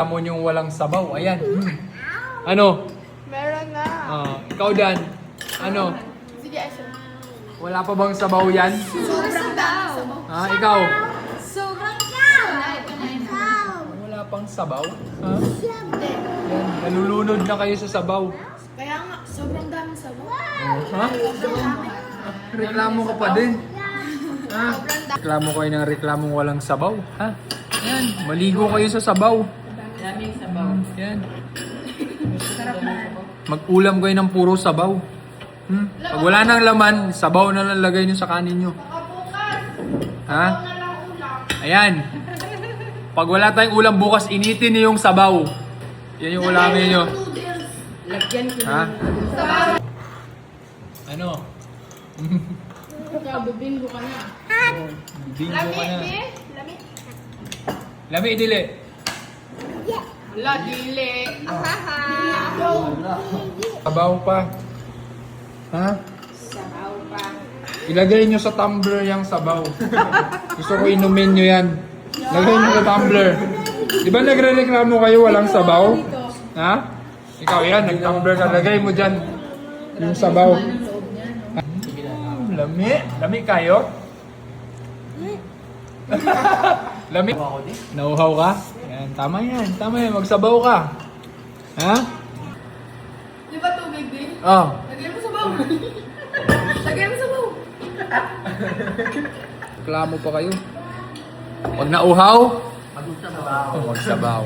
Hamon yung walang sabaw. Ayan. Ano? Meron na. Ikaw, Dan. Ano? Sige, Asya. Wala pa bang sabaw yan? Sobrang daw. Ikaw? Sobrang daw. Wala pang sabaw? Yan. Nalulunod na kayo sa sabaw. Kaya nga, sobrang daming sabaw. Ha? Reklamo ka pa din. Ha? Reklamo kayo ng reklamong walang sabaw. Ha? Yan. Maligo kayo sa sabaw. Daming sabaw. Yan. Mag-ulam kayo ng puro sabaw. Pag wala nang laman, sabaw na lang lagay nyo sa kanin nyo. Ha? Ayan. Pag wala tayong ulam bukas, initin nyo yung sabaw. Yan yung ulamin nyo. Lagyan ko Ha? ng... Ano? Ikaw, bibinggo ka na. Bingo ka na. Lami. Lami, dili. Wala, dili. Sabaw pa. Ha? Sabaw pa. Ilagay nyo sa tumbler yung sabaw. Gusto ko inumin nyo yan. Lagay nyo sa tumbler. Di ba nagre-reklamo kayo walang sabaw? Ha? Ikaw yan, nag-tumbler ka. Lagay mo dyan yung sabaw. Lami? Lami kayo? Lami? Nauhaw ka? Yan, tama yan. Tama yan, magsabaw ka. Ha? Di ba tubig din? Oh. Lagyan mo sabaw. Lagyan mo sabaw. Reklamo pa kayo. Pag nauhaw, magsabaw.